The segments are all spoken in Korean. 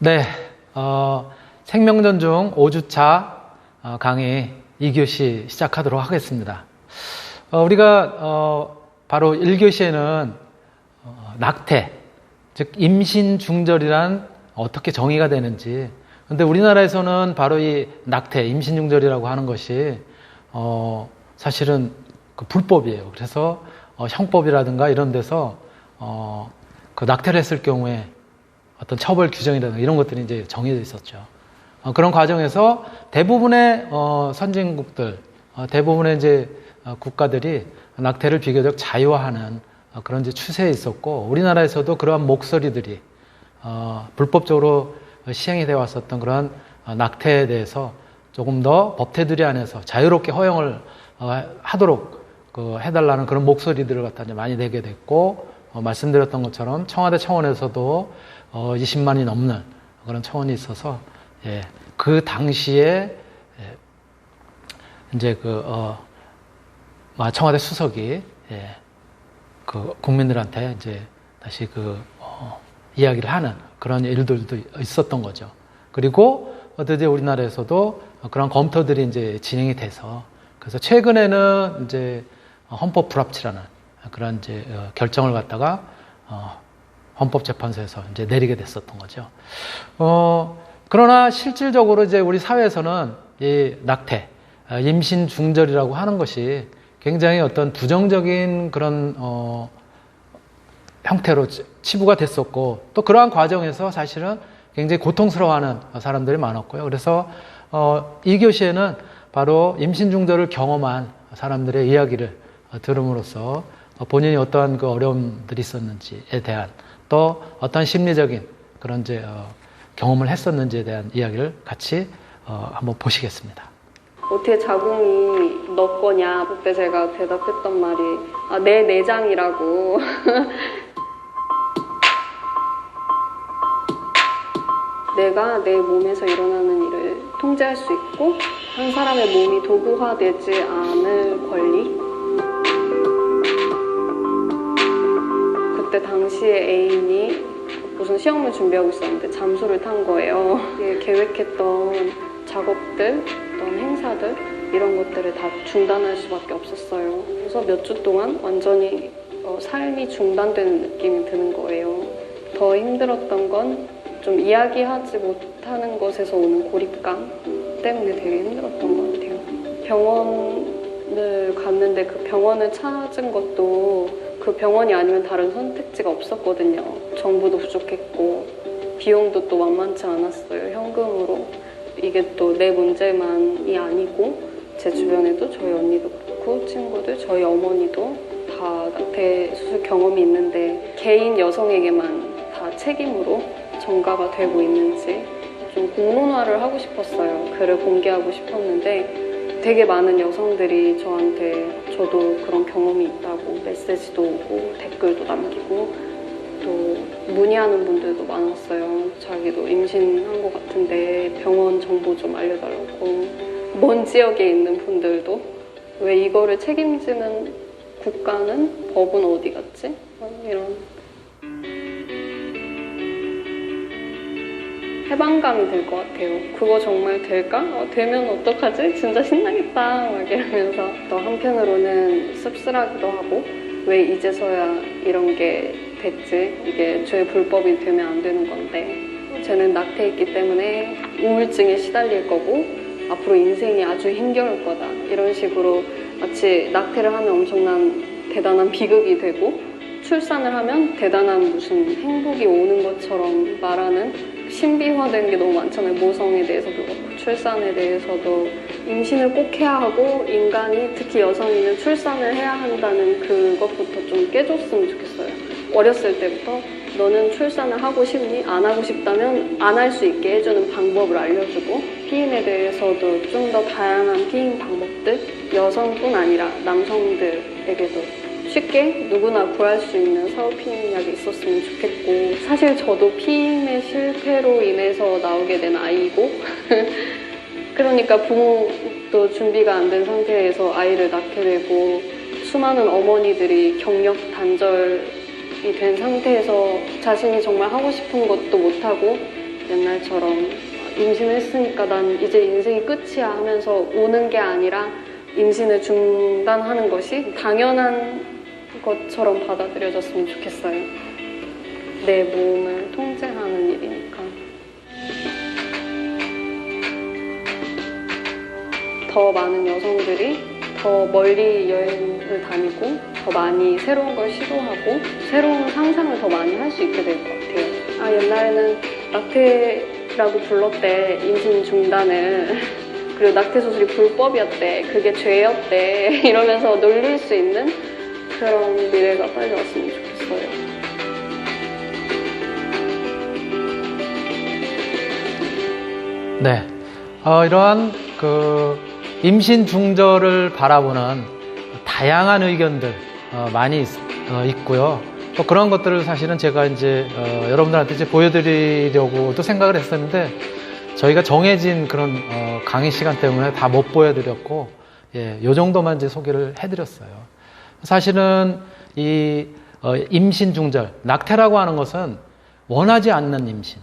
네, 생명존중 5주차 강의 2교시 시작하도록 하겠습니다. 우리가 바로 1교시에는 낙태, 즉 임신중절이란 어떻게 정의가 되는지, 근데 우리나라에서는 바로 이 낙태, 임신중절이라고 하는 것이 사실은 그 불법이에요. 그래서 형법이라든가 이런 데서 그 낙태를 했을 경우에 어떤 처벌 규정이라든가 이런 것들이 이제 정해져 있었죠. 그런 과정에서 대부분의 선진국들, 대부분의 이제 국가들이 낙태를 비교적 자유화하는 그런 이제 추세에 있었고, 우리나라에서도 그러한 목소리들이 불법적으로 시행이 되어 왔었던 그런 낙태에 대해서 조금 더 법태두리 안에서 자유롭게 허용을 하도록 해달라는 그런 목소리들을 갖다 이제 많이 내게 됐고, 말씀드렸던 것처럼 청와대 청원에서도 20만이 넘는 그런 청원이 있어서, 예, 그 당시에 이제 청와대 수석이, 예, 그 국민들한테 이제 다시 이야기를 하는 그런 일들도 있었던 거죠. 그리고 드디어 우리나라에서도 그런 검토들이 이제 진행이 돼서, 그래서 최근에는 이제 헌법 불합치라는 그런 이제 결정을 갖다가 헌법재판소에서 이제 내리게 됐었던 거죠. 그러나 실질적으로 이제 우리 사회에서는 이 낙태, 임신 중절이라고 하는 것이 굉장히 어떤 부정적인 그런 형태로 치부가 됐었고, 또 그러한 과정에서 사실은 굉장히 고통스러워하는 사람들이 많았고요. 그래서 2교시에는 바로 임신 중절을 경험한 사람들의 이야기를 들음으로써 본인이 어떠한 그 어려움들이 있었는지에 대한, 또 어떤 심리적인 그런 이제 경험을 했었는지에 대한 이야기를 같이 한번 보시겠습니다. 어떻게 자궁이 너 거냐? 그때 제가 대답했던 말이 내 내장이라고. 내가 내 몸에서 일어나는 일을 통제할 수 있고, 한 사람의 몸이 도구화되지 않을 권리. 그때 당시에 애인이 무슨 시험을 준비하고 있었는데 잠수를 탄 거예요. 계획했던 작업들, 어떤 행사들, 이런 것들을 다 중단할 수밖에 없었어요. 그래서 몇 주 동안 완전히 삶이 중단되는 느낌이 드는 거예요. 더 힘들었던 건 좀 이야기하지 못하는 것에서 오는 고립감 때문에 되게 힘들었던 것 같아요. 병원을 갔는데 그 병원을 찾은 것도 그 병원이 아니면 다른 선택지가 없었거든요. 정보도 부족했고 비용도 또 만만치 않았어요. 현금으로. 이게 또 내 문제만이 아니고 제 주변에도 저희 언니도 그렇고 친구들, 저희 어머니도 다 낙태 수술 경험이 있는데 개인 여성에게만 다 책임으로 전가가 되고 있는지 좀 공론화를 하고 싶었어요. 글을 공개하고 싶었는데 되게 많은 여성들이 저한테 저도 그런 경험이 있다고 메시지도 오고 댓글도 남기고 또 문의하는 분들도 많았어요. 자기도 임신한 것 같은데 병원 정보 좀 알려달라고. 먼 지역에 있는 분들도 왜 이거를 책임지는 국가는, 법은 어디 갔지? 이런 해방감이 들 것 같아요. 그거 정말 될까? 되면 어떡하지? 진짜 신나겠다 막 이러면서. 또 한편으로는 씁쓸하기도 하고, 왜 이제서야 이런 게 됐지? 이게 죄 불법이 되면 안 되는 건데, 쟤는 낙태했기 때문에 우울증에 시달릴 거고 앞으로 인생이 아주 힘겨울 거다, 이런 식으로 마치 낙태를 하면 엄청난 대단한 비극이 되고 출산을 하면 대단한 무슨 행복이 오는 것처럼 말하는 신비화된 게 너무 많잖아요. 모성에 대해서도 그렇고 출산에 대해서도. 임신을 꼭 해야 하고 인간이, 특히 여성이면 출산을 해야 한다는 그것부터 좀 깨줬으면 좋겠어요. 어렸을 때부터 너는 출산을 하고 싶니? 안 하고 싶다면 안 할 수 있게 해주는 방법을 알려주고, 피임에 대해서도 좀 더 다양한 피임 방법들, 여성뿐 아니라 남성들에게도 쉽게 누구나 구할 수 있는 사후피임약이 있었으면 좋겠고, 사실 저도 피임의 실패로 인해서 나오게 된 아이고 그러니까 부모도 준비가 안 된 상태에서 아이를 낳게 되고, 수많은 어머니들이 경력 단절이 된 상태에서 자신이 정말 하고 싶은 것도 못하고 옛날처럼 임신했으니까 난 이제 인생이 끝이야 하면서 오는 게 아니라 임신을 중단하는 것이 당연한 것처럼 받아들여졌으면 좋겠어요. 내 몸을 통제하는 일이니까. 더 많은 여성들이 더 멀리 여행을 다니고 더 많이 새로운 걸 시도하고 새로운 상상을 더 많이 할 수 있게 될 것 같아요. 옛날에는 낙태라고 불렀대, 임신 중단을. 그리고 낙태 수술이 불법이었대, 그게 죄였대 이러면서 놀릴 수 있는 그런 미래가 빨리 왔으면 좋겠어요. 네, 이러한 임신 중절을 바라보는 다양한 의견들 많이 있고요. 또 그런 것들을 사실은 제가 이제 여러분들한테 이제 보여드리려고도 생각을 했었는데 저희가 정해진 그런 강의 시간 때문에 다 못 보여드렸고, 요 정도만 이제 소개를 해드렸어요. 사실은 이 임신 중절, 낙태라고 하는 것은 원하지 않는 임신,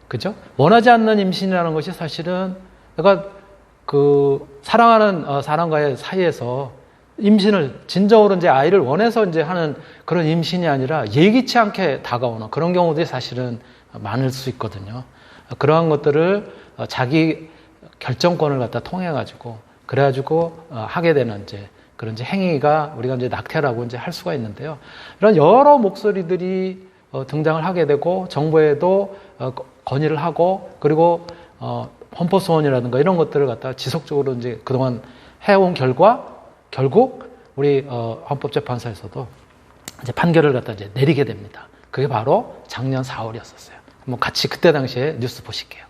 그죠? 원하지 않는 임신이라는 것이 사실은 그러니까 사랑하는 사람과의 사이에서 임신을 진정으로 이제 아이를 원해서 이제 하는 그런 임신이 아니라 예기치 않게 다가오는 그런 경우들이 사실은 많을 수 있거든요. 그러한 것들을 자기 결정권을 갖다 통해 가지고 그래가지고 하게 되는 이제 그런 이제 행위가 우리가 이제 낙태라고 이제 할 수가 있는데요. 이런 여러 목소리들이 등장을 하게 되고 정부에도 건의를 하고 그리고 헌법소원이라든가 이런 것들을 갖다 지속적으로 이제 그동안 해온 결과 결국 우리 헌법재판소에서도 이제 판결을 갖다 이제 내리게 됩니다. 그게 바로 작년 4월이었었어요. 한번 같이 그때 당시에 뉴스 보실게요.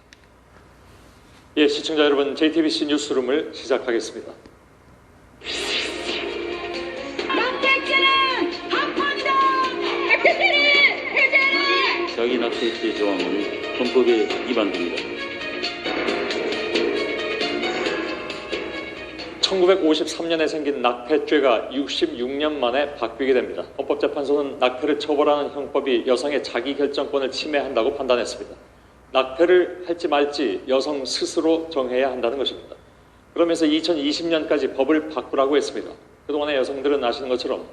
예, 시청자 여러분, JTBC 뉴스룸을 시작하겠습니다. 낙태죄는 합헌이다! 낙태죄는 해제하라! 자기 낙태죄 조항은 헌법에 위반됩니다. 1953년에 생긴 낙태죄가 66년 만에 바뀌게 됩니다. 헌법재판소는 낙태를 처벌하는 형법이 여성의 자기결정권을 침해한다고 판단했습니다. 낙태를 할지 말지 여성 스스로 정해야 한다는 것입니다. 그러면서 2020년까지 법을 바꾸라고 했습니다. 그동안의 여성들은 아시는 것처럼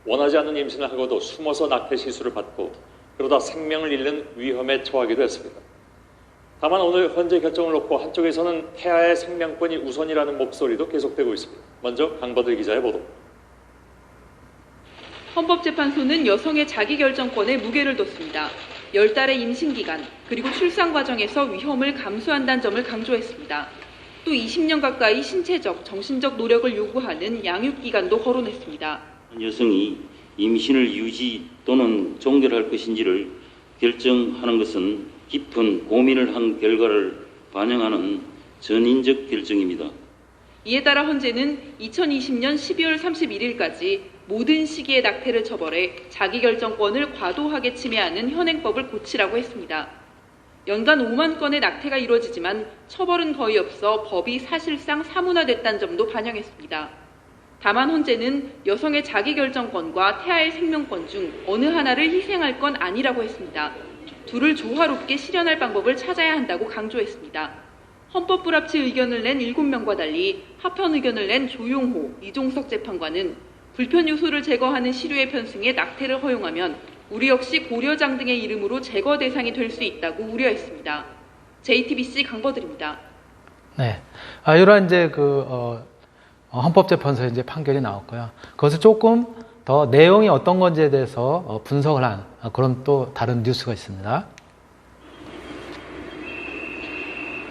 원하지 않는 임신을 하고도 숨어서 낙태 시술을 받고 그러다 생명을 잃는 위험에 처하기도 했습니다. 다만 오늘 헌재 결정을 놓고 한쪽에서는 태아의 생명권이 우선이라는 목소리도 계속되고 있습니다. 먼저 강버들 기자의 보도. 헌법재판소는 여성의 자기결정권에 무게를 뒀습니다. 10달의 임신기간 그리고 출산 과정에서 위험을 감수한다는 점을 강조했습니다. 또 20년 가까이 신체적, 정신적 노력을 요구하는 양육기간도 거론했습니다. 여성이 임신을 유지 또는 종결할 것인지를 결정하는 것은 깊은 고민을 한 결과를 반영하는 전인적 결정입니다. 이에 따라 헌재는 2020년 12월 31일까지 모든 시기에 낙태를 처벌해 자기결정권을 과도하게 침해하는 현행법을 고치라고 했습니다. 연간 5만 건의 낙태가 이루어지지만 처벌은 거의 없어 법이 사실상 사문화됐다는 점도 반영했습니다. 다만 헌재는 여성의 자기결정권과 태아의 생명권 중 어느 하나를 희생할 건 아니라고 했습니다. 둘을 조화롭게 실현할 방법을 찾아야 한다고 강조했습니다. 헌법 불합치 의견을 낸 7명과 달리 합헌 의견을 낸 조용호, 이종석 재판관은 불편 요소를 제거하는 시류의 편승에 낙태를 허용하면 우리 역시 고려장 등의 이름으로 제거 대상이 될 수 있다고 우려했습니다. JTBC 강버들입니다. 네, 이러한 이제 헌법재판소의 이제 판결이 나왔고요. 그것을 조금 더 내용이 어떤 건지에 대해서 분석을 한 그런 또 다른 뉴스가 있습니다.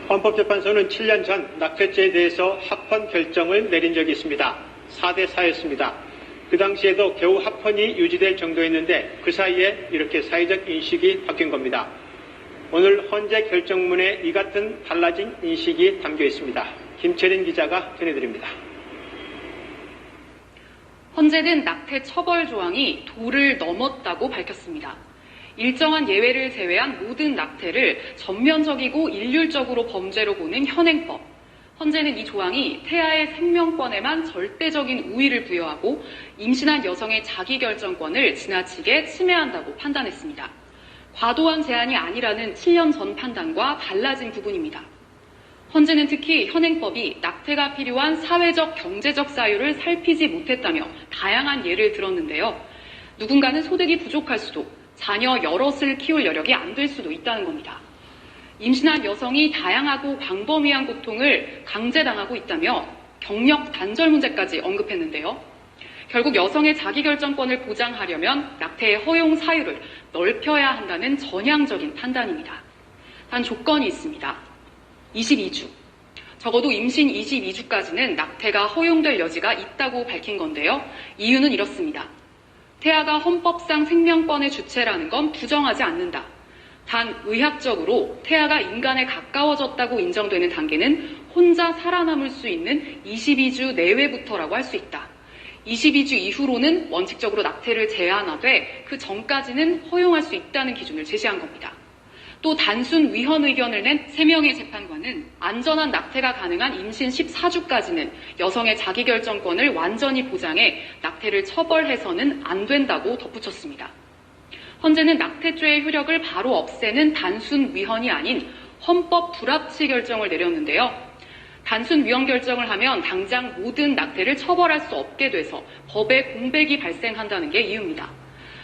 헌법재판소는 7년 전 낙태죄에 대해서 합헌 결정을 내린 적이 있습니다. 4대 4였습니다. 그 당시에도 겨우 합헌이 유지될 정도였는데 그 사이에 이렇게 사회적 인식이 바뀐 겁니다. 오늘 헌재 결정문에 이 같은 달라진 인식이 담겨 있습니다. 김채린 기자가 전해드립니다. 헌재는 낙태 처벌 조항이 도를 넘었다고 밝혔습니다. 일정한 예외를 제외한 모든 낙태를 전면적이고 일률적으로 범죄로 보는 현행법. 헌재는 이 조항이 태아의 생명권에만 절대적인 우위를 부여하고 임신한 여성의 자기결정권을 지나치게 침해한다고 판단했습니다. 과도한 제한이 아니라는 7년 전 판단과 달라진 부분입니다. 헌재는 특히 현행법이 낙태가 필요한 사회적, 경제적 사유를 살피지 못했다며 다양한 예를 들었는데요. 누군가는 소득이 부족할 수도, 자녀 여럿을 키울 여력이 안 될 수도 있다는 겁니다. 임신한 여성이 다양하고 광범위한 고통을 강제당하고 있다며 경력 단절 문제까지 언급했는데요. 결국 여성의 자기결정권을 보장하려면 낙태의 허용 사유를 넓혀야 한다는 전향적인 판단입니다. 단 조건이 있습니다. 22주. 적어도 임신 22주까지는 낙태가 허용될 여지가 있다고 밝힌 건데요. 이유는 이렇습니다. 태아가 헌법상 생명권의 주체라는 건 부정하지 않는다. 단 의학적으로 태아가 인간에 가까워졌다고 인정되는 단계는 혼자 살아남을 수 있는 22주 내외부터라고 할 수 있다. 22주 이후로는 원칙적으로 낙태를 제한하되 그 전까지는 허용할 수 있다는 기준을 제시한 겁니다. 또 단순 위헌 의견을 낸 3명의 재판관은 안전한 낙태가 가능한 임신 14주까지는 여성의 자기결정권을 완전히 보장해 낙태를 처벌해서는 안 된다고 덧붙였습니다. 헌재는 낙태죄의 효력을 바로 없애는 단순 위헌이 아닌 헌법 불합치 결정을 내렸는데요. 단순 위헌 결정을 하면 당장 모든 낙태를 처벌할 수 없게 돼서 법의 공백이 발생한다는 게 이유입니다.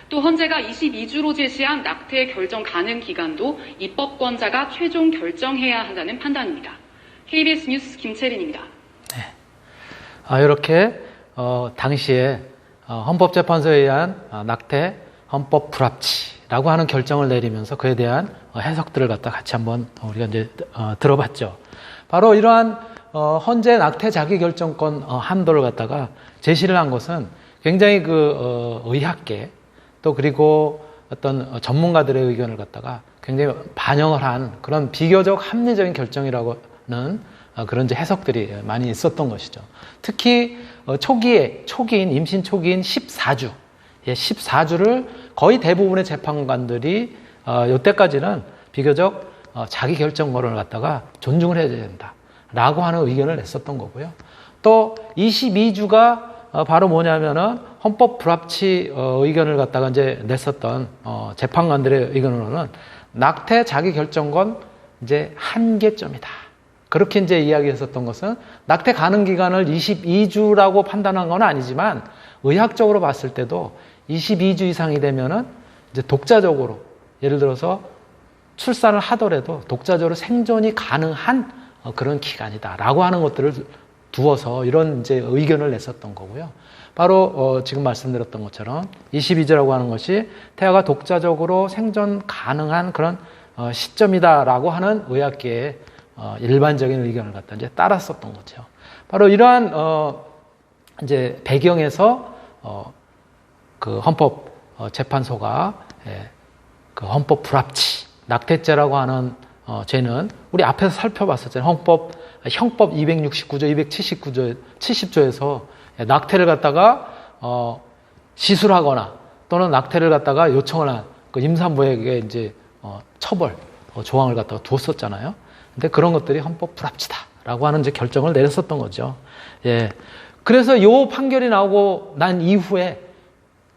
또 헌재가 22주로 제시한 낙태 결정 가능 기간도 입법권자가 최종 결정해야 한다는 판단입니다. KBS 뉴스 김채린입니다. 네. 이렇게 당시에 헌법재판소에 의한 낙태 헌법 불합치라고 하는 결정을 내리면서 그에 대한 해석들을 갖다 같이 한번 우리가 이제 들어봤죠. 바로 이러한 헌재 낙태 자기결정권 한도를 갖다가 제시를 한 것은 굉장히 의학계 또 그리고 어떤 전문가들의 의견을 갖다가 굉장히 반영을 한 그런 비교적 합리적인 결정이라고는 그런 이제 해석들이 많이 있었던 것이죠. 특히 초기인 임신 초기인 14주, 14주를 거의 대부분의 재판관들이 이때까지는 비교적 자기 결정권을 갖다가 존중을 해야 된다라고 하는 의견을 냈었던 거고요. 또 22주가 바로 뭐냐면은 헌법 불합치 의견을 갖다가 이제 냈었던 재판관들의 의견으로는 낙태 자기 결정권 이제 한계점이다. 그렇게 이제 이야기했었던 것은 낙태 가능 기간을 22주라고 판단한 건 아니지만 의학적으로 봤을 때도 22주 이상이 되면은 이제 독자적으로 예를 들어서 출산을 하더라도 독자적으로 생존이 가능한 그런 기간이다라고 하는 것들을 두어서 이런 이제 의견을 냈었던 거고요. 바로 지금 말씀드렸던 것처럼 22주라고 하는 것이 태아가 독자적으로 생존 가능한 그런 시점이다라고 하는 의학계의 일반적인 의견을 갖다 이제 따랐었던 거죠. 바로 이러한 이제 배경에서 그 헌법 재판소가 그 헌법 불합치 낙태죄라고 하는 죄는 우리 앞에서 살펴봤었잖아요. 형법 269조, 270조에서 낙태를 갖다가 시술하거나 또는 낙태를 갖다가 요청을 한 그 임산부에게 이제 처벌 조항을 갖다가 두었었잖아요. 근데 그런 것들이 헌법 불합치다라고 하는 이제 결정을 내렸었던 거죠. 예. 그래서 요 판결이 나오고 난 이후에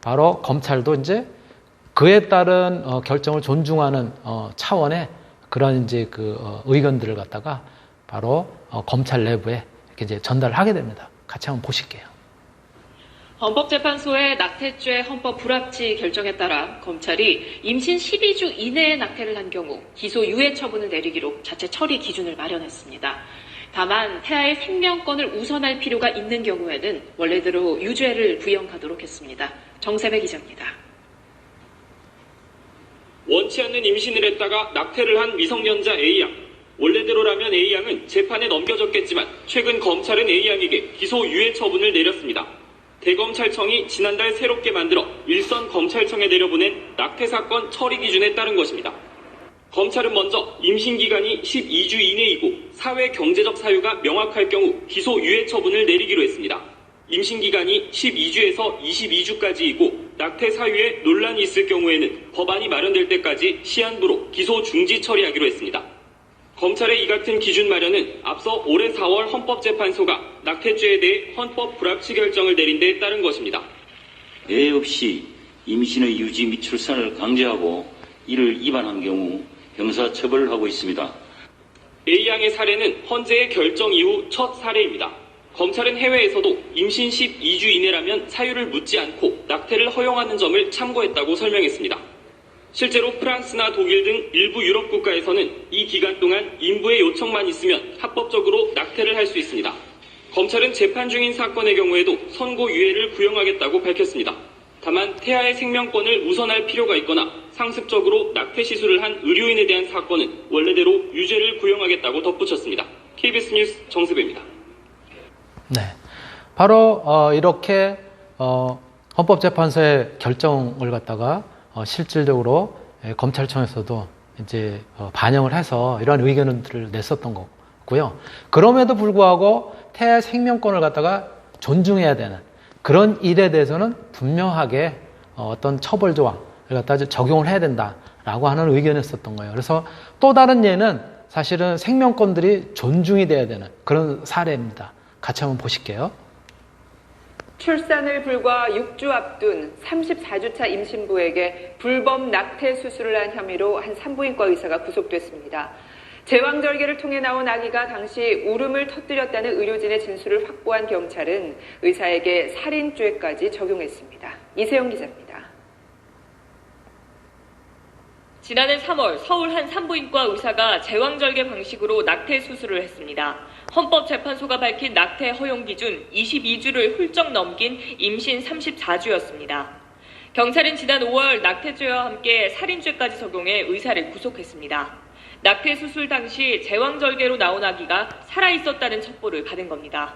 바로 검찰도 이제 그에 따른 결정을 존중하는 차원의 그런 이제 의견들을 갖다가 바로 검찰 내부에 이렇게 이제 전달을 하게 됩니다. 같이 한번 보실게요. 헌법재판소의 낙태죄 헌법 불합치 결정에 따라 검찰이 임신 12주 이내에 낙태를 한 경우 기소 유예 처분을 내리기로 자체 처리 기준을 마련했습니다. 다만 태아의 생명권을 우선할 필요가 있는 경우에는 원래대로 유죄를 부여하도록 했습니다. 정세배 기자입니다. 원치 않는 임신을 했다가 낙태를 한 미성년자 A양. 원래대로라면 A양은 재판에 넘겨졌겠지만 최근 검찰은 A양에게 기소 유예 처분을 내렸습니다. 대검찰청이 지난달 새롭게 만들어 일선 검찰청에 내려보낸 낙태 사건 처리 기준에 따른 것입니다. 검찰은 먼저 임신 기간이 12주 이내이고 사회 경제적 사유가 명확할 경우 기소 유예 처분을 내리기로 했습니다. 임신 기간이 12주에서 22주까지이고 낙태 사유에 논란이 있을 경우에는 법안이 마련될 때까지 시한부로 기소 중지 처리하기로 했습니다. 검찰의 이 같은 기준 마련은 앞서 올해 4월 헌법재판소가 낙태죄에 대해 헌법 불합치 결정을 내린 데에 따른 것입니다. 예외 없이 임신의 유지 및 출산을 강제하고 이를 위반한 경우 형사처벌을 하고 있습니다. A양의 사례는 헌재의 결정 이후 첫 사례입니다. 검찰은 해외에서도 임신 12주 이내라면 사유를 묻지 않고 낙태를 허용하는 점을 참고했다고 설명했습니다. 실제로 프랑스나 독일 등 일부 유럽 국가에서는 이 기간 동안 인부의 요청만 있으면 합법적으로 낙태를 할 수 있습니다. 검찰은 재판 중인 사건의 경우에도 선고유예를 구형하겠다고 밝혔습니다. 다만 태아의 생명권을 우선할 필요가 있거나 상습적으로 낙태 시술을 한 의료인에 대한 사건은 원래대로 유죄를 구형하겠다고 덧붙였습니다. KBS 뉴스 정세배입니다. 네, 바로 이렇게 헌법재판소의 결정을 갖다가 실질적으로 검찰청에서도 이제 반영을 해서 이러한 의견들을 냈었던 거고요. 그럼에도 불구하고 태아의 생명권을 갖다가 존중해야 되는 그런 일에 대해서는 분명하게 어떤 처벌 조항을 갖다 적용을 해야 된다라고 하는 의견이었었던 거예요. 그래서 또 다른 예는 사실은 생명권들이 존중이 돼야 되는 그런 사례입니다. 같이 한번 보실게요. 출산을 불과 6주 앞둔 34주차 임신부에게 불법 낙태 수술을 한 혐의로 한 산부인과 의사가 구속됐습니다. 제왕절개를 통해 나온 아기가 당시 울음을 터뜨렸다는 의료진의 진술을 확보한 경찰은 의사에게 살인죄까지 적용했습니다. 이세영 기자입니다. 지난해 3월 서울 한 산부인과 의사가 제왕절개 방식으로 낙태 수술을 했습니다. 헌법재판소가 밝힌 낙태 허용 기준 22주를 훌쩍 넘긴 임신 34주였습니다. 경찰은 지난 5월 낙태죄와 함께 살인죄까지 적용해 의사를 구속했습니다. 낙태 수술 당시 제왕절개로 나온 아기가 살아있었다는 첩보를 받은 겁니다.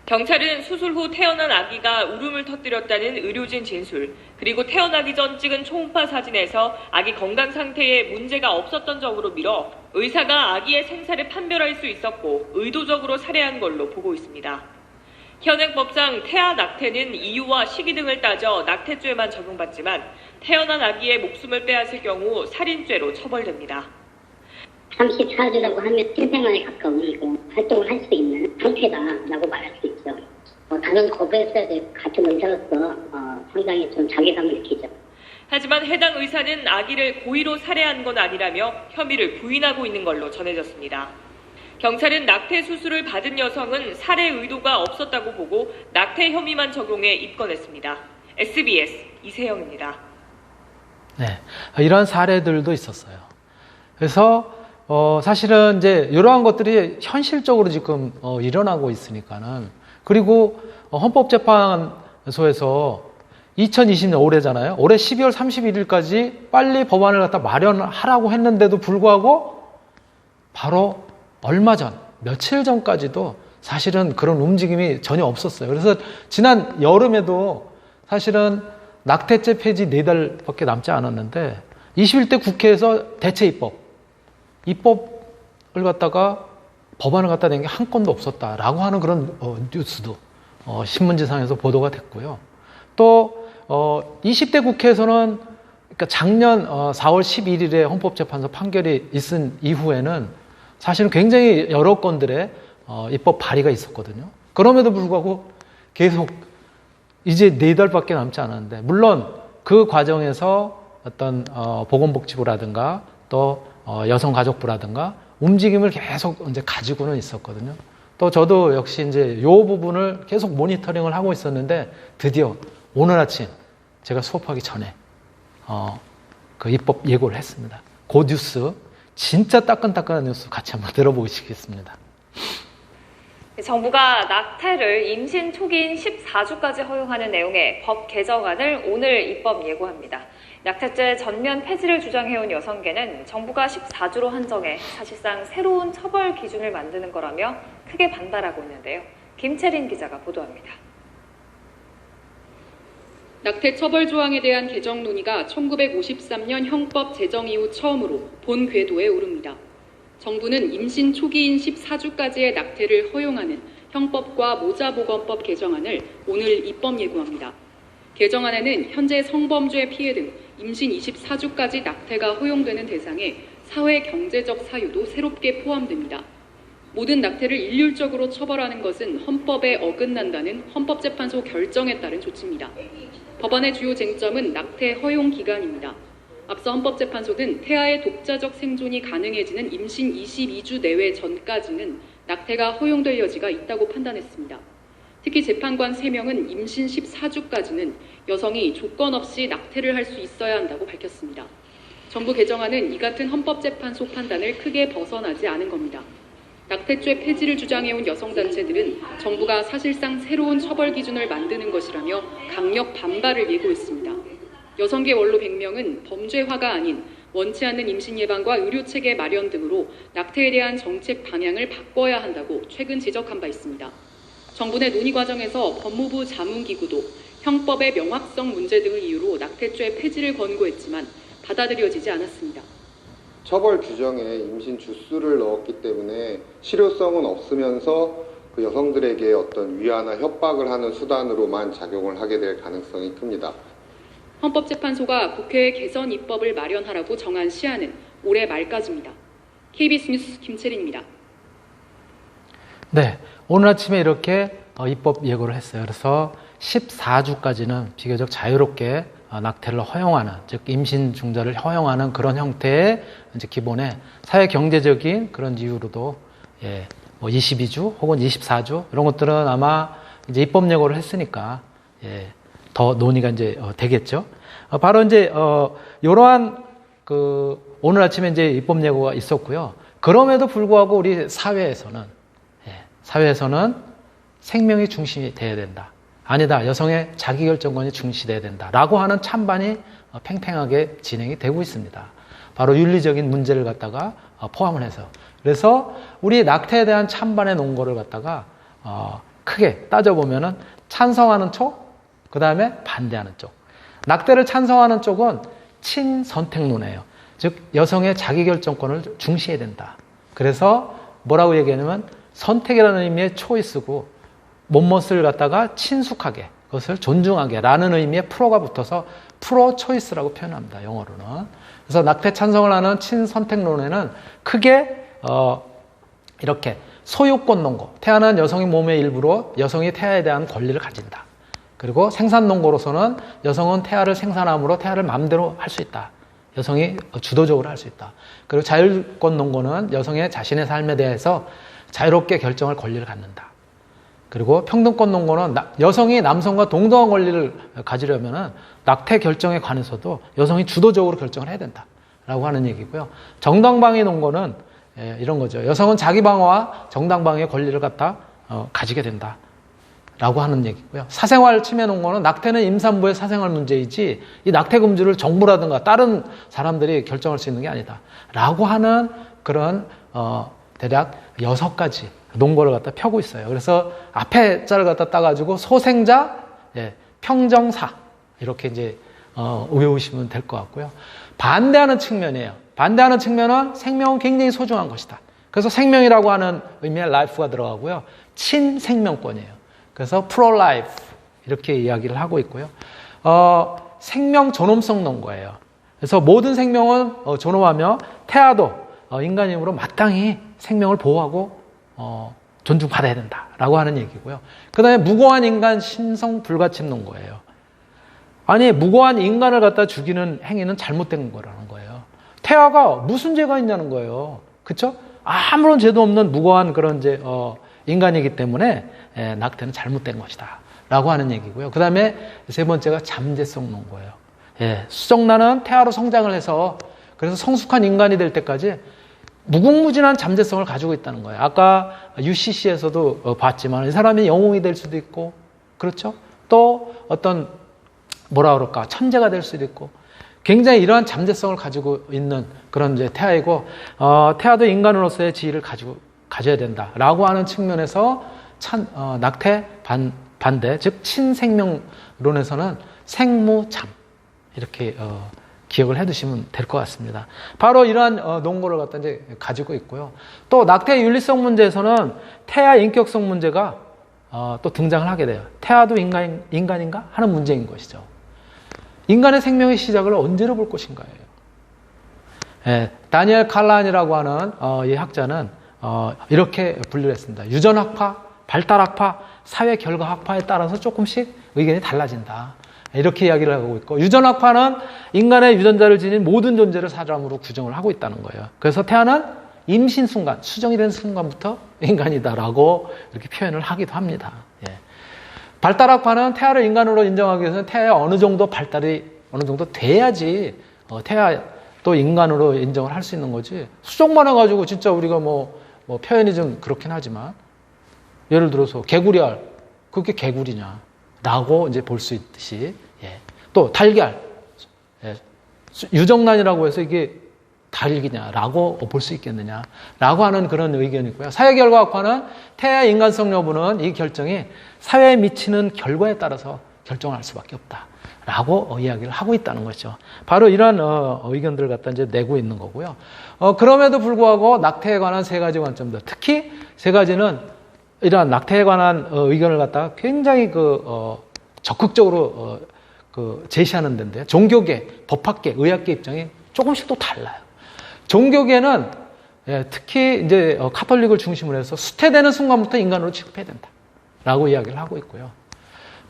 경찰은 수술 후 태어난 아기가 울음을 터뜨렸다는 의료진 진술, 그리고 태어나기 전 찍은 초음파 사진에서 아기 건강 상태에 문제가 없었던 점으로 미뤄 의사가 아기의 생사를 판별할 수 있었고 의도적으로 살해한 걸로 보고 있습니다. 현행법상 태아 낙태는 이유와 시기 등을 따져 낙태죄만 적용받지만 태어난 아기의 목숨을 빼앗을 경우 살인죄로 처벌됩니다. 34주라고 하면 생생만에 가까운 그 활동을 할 수 있는 상태다라고 말할 수 있죠. 당연 거부했어야 될 같은 의사로서 상당히 좀 자괴감을 느끼죠. 하지만 해당 의사는 아기를 고의로 살해한 건 아니라며 혐의를 부인하고 있는 걸로 전해졌습니다. 경찰은 낙태 수술을 받은 여성은 살해 의도가 없었다고 보고 낙태 혐의만 적용해 입건했습니다. SBS 이세영입니다. 네, 이런 사례들도 있었어요. 그래서 사실은 이제 이러한 것들이 현실적으로 지금 일어나고 있으니까는, 그리고 헌법재판소에서 2020년 올해잖아요. 올해 12월 31일까지 빨리 법안을 갖다 마련하라고 했는데도 불구하고 바로 얼마 전, 며칠 전까지도 사실은 그런 움직임이 전혀 없었어요. 그래서 지난 여름에도 사실은 낙태죄 폐지 4달밖에 남지 않았는데 21대 국회에서 대체 입법을 갖다가 법안을 갖다 낸 게 한 건도 없었다라고 하는 그런 뉴스도 신문지상에서 보도가 됐고요. 또 20대 국회에서는 그러니까 작년 4월 11일에 헌법재판소 판결이 있은 이후에는 사실은 굉장히 여러 건들의 입법 발의가 있었거든요. 그럼에도 불구하고 계속 이제 4달밖에 남지 않았는데, 물론 그 과정에서 어떤 보건복지부라든가 또 여성가족부라든가 움직임을 계속 이제 가지고는 있었거든요. 또 저도 역시 이제 이 부분을 계속 모니터링을 하고 있었는데 드디어 오늘 아침 제가 수업하기 전에 그 입법 예고를 했습니다. 그 뉴스, 진짜 따끈따끈한 뉴스 같이 한번 들어보시겠습니다. 정부가 낙태를 임신 초기인 14주까지 허용하는 내용의 법 개정안을 오늘 입법 예고합니다. 낙태죄 전면 폐지를 주장해온 여성계는 정부가 14주로 한정해 사실상 새로운 처벌 기준을 만드는 거라며 크게 반발하고 있는데요. 김채린 기자가 보도합니다. 낙태 처벌 조항에 대한 개정 논의가 1953년 형법 제정 이후 처음으로 본 궤도에 오릅니다. 정부는 임신 초기인 14주까지의 낙태를 허용하는 형법과 모자보건법 개정안을 오늘 입법 예고합니다. 개정안에는 현재 성범죄 피해 등 임신 24주까지 낙태가 허용되는 대상에 사회 경제적 사유도 새롭게 포함됩니다. 모든 낙태를 일률적으로 처벌하는 것은 헌법에 어긋난다는 헌법재판소 결정에 따른 조치입니다. 법안의 주요 쟁점은 낙태 허용 기간입니다. 앞서 헌법재판소는 태아의 독자적 생존이 가능해지는 임신 22주 내외 전까지는 낙태가 허용될 여지가 있다고 판단했습니다. 특히 재판관 3명은 임신 14주까지는 여성이 조건 없이 낙태를 할 수 있어야 한다고 밝혔습니다. 정부 개정안은 이 같은 헌법재판소 판단을 크게 벗어나지 않은 겁니다. 낙태죄 폐지를 주장해온 여성단체들은 정부가 사실상 새로운 처벌 기준을 만드는 것이라며 강력 반발을 예고했습니다. 여성계 원로 100명은 범죄화가 아닌 원치 않는 임신 예방과 의료체계 마련 등으로 낙태에 대한 정책 방향을 바꿔야 한다고 최근 지적한 바 있습니다. 정부 내 논의 과정에서 법무부 자문기구도 형법의 명확성 문제 등을 이유로 낙태죄 폐지를 권고했지만 받아들여지지 않았습니다. 처벌 규정에 임신 주수를 넣었기 때문에 실효성은 없으면서 그 여성들에게 어떤 위화나 협박을 하는 수단으로만 작용을 하게 될 가능성이 큽니다. 헌법재판소가 국회에 개선 입법을 마련하라고 정한 시한은 올해 말까지입니다. KBS 뉴스 김채린입니다. 네, 오늘 아침에 이렇게 입법 예고를 했어요. 그래서 14주까지는 비교적 자유롭게 낙태를 허용하는, 즉 임신 중자를 허용하는 그런 형태의 이제 기본의 사회 경제적인 그런 이유로도 뭐 22주 혹은 24주 이런 것들은 아마 이제 입법 예고를 했으니까 더 논의가 이제 되겠죠. 바로 이제 이러한 그 오늘 아침에 이제 입법 예고가 있었고요. 그럼에도 불구하고 우리 사회에서는 생명이 중심이 돼야 된다. 아니다. 여성의 자기결정권이 중시돼야 된다라고 하는 찬반이 팽팽하게 진행이 되고 있습니다. 바로 윤리적인 문제를 갖다가 포함을 해서. 그래서 우리 낙태에 대한 찬반의 논거를 갖다가 크게 따져보면은 찬성하는 쪽, 그 다음에 반대하는 쪽. 낙태를 찬성하는 쪽은 친선택론이에요. 즉 여성의 자기결정권을 중시해야 된다. 그래서 뭐라고 얘기하냐면 선택이라는 의미의 초이스고 못못을 갖다가 친숙하게, 그것을 존중하게 라는 의미의 프로가 붙어서 프로 초이스라고 표현합니다. 영어로는. 그래서 낙태 찬성을 하는 친선택론에는 크게 이렇게 소유권 논거, 태어난 여성의 몸의 일부로 여성이 태아에 대한 권리를 가진다. 그리고 생산 논거로서는 여성은 태아를 생산함으로 태아를 마음대로 할 수 있다. 여성이 주도적으로 할 수 있다. 그리고 자율권 논거는 여성의 자신의 삶에 대해서 자유롭게 결정할 권리를 갖는다. 그리고 평등권 논거는 여성이 남성과 동등한 권리를 가지려면 낙태 결정에 관해서도 여성이 주도적으로 결정을 해야 된다라고 하는 얘기고요. 정당방위 논거는 이런 거죠. 여성은 자기 방어와 정당방위의 권리를 갖다 가지게 된다라고 하는 얘기고요. 사생활 침해 논거는 낙태는 임산부의 사생활 문제이지 이 낙태 금지를 정부라든가 다른 사람들이 결정할 수 있는 게 아니다라고 하는 그런 대략 6가지 논거를 갖다 펴고 있어요. 그래서 앞에 자를 갖다 따가지고 소생자, 평정사 이렇게 이제 외우시면 될 것 같고요. 반대하는 측면이에요. 반대하는 측면은 생명은 굉장히 소중한 것이다. 그래서 생명이라고 하는 의미의 life가 들어가고요. 친생명권이에요. 그래서 pro-life 이렇게 이야기를 하고 있고요. 생명 존엄성 논거예요. 그래서 모든 생명은 존엄하며 태아도 인간임으로 마땅히 생명을 보호하고 존중받아야 된다라고 하는 얘기고요. 그 다음에 무고한 인간 신성 불가침 논거예요. 아니 무고한 인간을 갖다 죽이는 행위는 잘못된 거라는 거예요. 태아가 무슨 죄가 있냐는 거예요. 그렇죠? 아무런 죄도 없는 무고한 그런 이제 인간이기 때문에 낙태는 잘못된 것이다 라고 하는 얘기고요. 그 다음에 세 번째가 잠재성 논거예요. 수정란은 태아로 성장을 해서 그래서 성숙한 인간이 될 때까지 무궁무진한 잠재성을 가지고 있다는 거예요. 아까 UCC에서도 봤지만 이 사람이 영웅이 될 수도 있고, 그렇죠? 또 어떤 뭐라 그럴까 천재가 될 수도 있고, 굉장히 이러한 잠재성을 가지고 있는 그런 이제 태아이고, 태아도 인간으로서의 지위를 가져야 된다라고 하는 측면에서 낙태 반대, 즉 친생명론에서는 생무참 이렇게 기억을 해두시면 될 것 같습니다. 바로 이러한 논거를 갖다 이제 가지고 있고요. 또 낙태 윤리성 문제에서는 태아 인격성 문제가 또 등장을 하게 돼요. 태아도 인간인가 하는 문제인 것이죠. 인간의 생명의 시작을 언제로 볼 것인가요? 다니엘 칼란이라고 하는 이 학자는 이렇게 분류를 했습니다. 유전학파, 발달학파, 사회 결과학파에 따라서 조금씩 의견이 달라진다. 이렇게 이야기를 하고 있고, 유전학파는 인간의 유전자를 지닌 모든 존재를 사람으로 규정을 하고 있다는 거예요. 그래서 태아는 임신 순간, 수정이 된 순간부터 인간이다라고 이렇게 표현을 하기도 합니다. 예. 발달학파는 태아를 인간으로 인정하기 위해서는 태아의 어느 정도 발달이 어느 정도 돼야지 태아도 인간으로 인정을 할 수 있는 거지. 수정만 해가지고 진짜 우리가 뭐 표현이 좀 그렇긴 하지만, 예를 들어서 개구리알, 그게 개구리냐라고 이제 볼 수 있듯이, 예. 또 달걀, 예. 유정란이라고 해서 이게 달기냐라고 볼 수 있겠느냐라고 하는 그런 의견이고요. 사회결과학파는 태아의 인간성 여부는 이 결정이 사회에 미치는 결과에 따라서 결정을 할 수밖에 없다라고 이야기를 하고 있다는 거죠. 바로 이런 의견들을 갖다 이제 내고 있는 거고요. 그럼에도 불구하고 낙태에 관한 세 가지 관점들, 특히 세 가지는 이러한 낙태에 관한 의견을 갖다가 굉장히 적극적으로 제시하는 데인데요. 종교계, 법학계, 의학계 입장이 조금씩 또 달라요. 종교계는 특히 이제 카톨릭을 중심으로 해서 수태되는 순간부터 인간으로 취급해야 된다라고 이야기를 하고 있고요.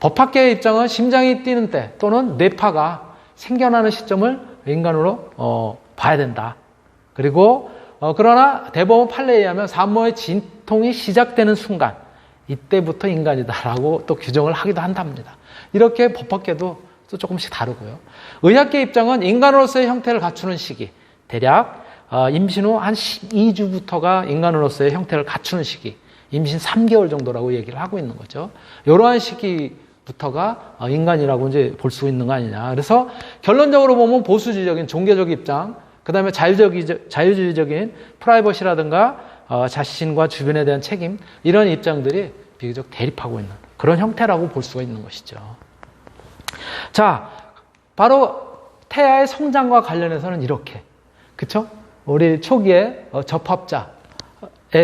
법학계의 입장은 심장이 뛰는 때 또는 뇌파가 생겨나는 시점을 인간으로 봐야 된다. 그리고 그러나 대법원 판례에 의하면 산모의 진통이 시작되는 순간, 이때부터 인간이다라고 또 규정을 하기도 한답니다. 이렇게 법학계도 또 조금씩 다르고요. 의학계 입장은 인간으로서의 형태를 갖추는 시기, 대략 임신 후 한 12주부터가 인간으로서의 형태를 갖추는 시기, 임신 3개월 정도라고 얘기를 하고 있는 거죠. 이러한 시기부터가 인간이라고 이제 볼 수 있는 거 아니냐. 그래서 결론적으로 보면 보수주의적인 종교적 입장, 그 다음에 자유주의적인 프라이버시라든가 자신과 주변에 대한 책임, 이런 입장들이 비교적 대립하고 있는 그런 형태라고 볼 수가 있는 것이죠. 자, 바로 태아의 성장과 관련해서는 이렇게, 그쵸? 우리 초기에 접합자의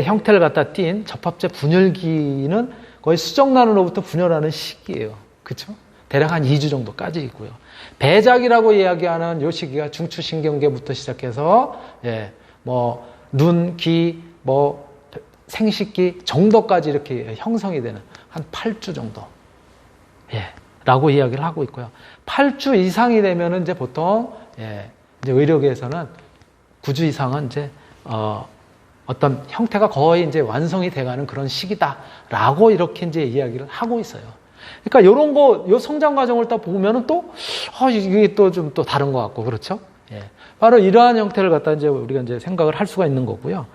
형태를 갖다 띈 접합자 분열기는 거의 수정란으로부터 분열하는 시기예요. 그쵸? 대략 한 2주 정도까지 있고요. 배작이라고 이야기하는 요 시기가 중추신경계부터 시작해서, 눈, 귀, 생식기 정도까지 이렇게 형성이 되는 한 8주 정도. 라고 이야기를 하고 있고요. 8주 이상이 되면은 이제 보통, 이제 의료계에서는 9주 이상은 이제, 어떤 형태가 거의 이제 완성이 돼가는 그런 시기다라고 이렇게 이제 이야기를 하고 있어요. 그러니까 요런 요 성장 과정을 딱 보면은 또, 이게 또 좀 또 다른 것 같고, 그렇죠? 바로 이러한 형태를 갖다 이제 우리가 이제 생각을 할 수가 있는 거고요.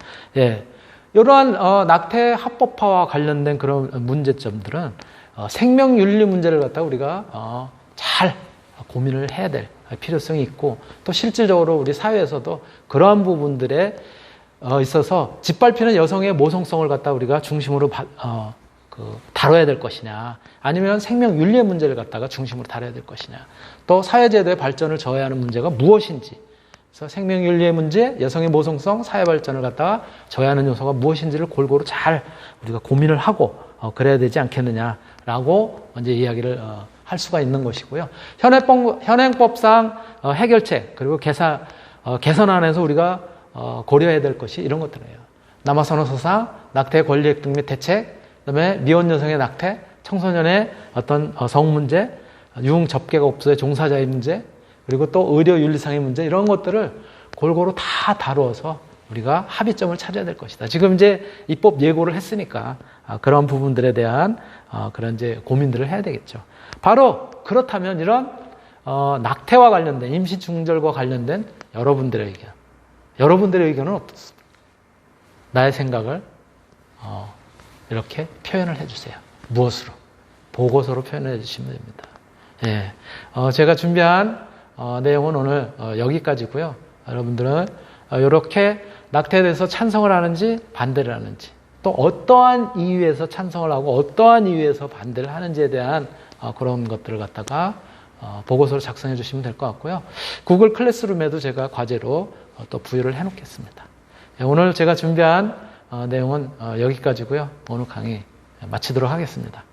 이러한, 낙태 합법화와 관련된 그런 문제점들은, 생명윤리 문제를 갖다가 우리가, 잘 고민을 해야 될 필요성이 있고, 또 실질적으로 우리 사회에서도 그러한 부분들에 있어서 짓밟히는 여성의 모성성을 갖다 우리가 중심으로 다뤄야 될 것이냐, 아니면 생명윤리의 문제를 갖다가 중심으로 다뤄야 될 것이냐, 또 사회제도의 발전을 저해하는 문제가 무엇인지, 그래서 생명윤리의 문제, 여성의 모성성, 사회 발전을 갖다가 저해하는 요소가 무엇인지를 골고루 잘 우리가 고민을 하고 그래야 되지 않겠느냐라고 이제 이야기를 할 수가 있는 것이고요. 현행법상 해결책, 그리고 개선안에서 우리가 고려해야 될 것이 이런 것들이에요. 남아선언서상 낙태 권리획 등 및 대책, 그다음에 미혼 여성의 낙태, 청소년의 어떤 성 문제, 유흥 접객업소의 종사자의 문제, 그리고 또 의료 윤리상의 문제, 이런 것들을 골고루 다 다루어서 우리가 합의점을 찾아야 될 것이다. 지금 이제 입법 예고를 했으니까 그런 부분들에 대한 그런 이제 고민들을 해야 되겠죠. 바로 그렇다면 이런 낙태와 관련된, 임신 중절과 관련된 여러분들의 의견은 어떻습니까? 나의 생각을 이렇게 표현을 해주세요. 무엇으로? 보고서로 표현해 주시면 됩니다. 제가 준비한 내용은 오늘 여기까지고요. 여러분들은 이렇게 낙태에 대해서 찬성을 하는지 반대를 하는지, 또 어떠한 이유에서 찬성을 하고 어떠한 이유에서 반대를 하는지에 대한 그런 것들을 갖다가 보고서를 작성해 주시면 될 것 같고요. 구글 클래스룸에도 제가 과제로 또 부여를 해 놓겠습니다. 오늘 제가 준비한 내용은 여기까지고요. 오늘 강의 마치도록 하겠습니다.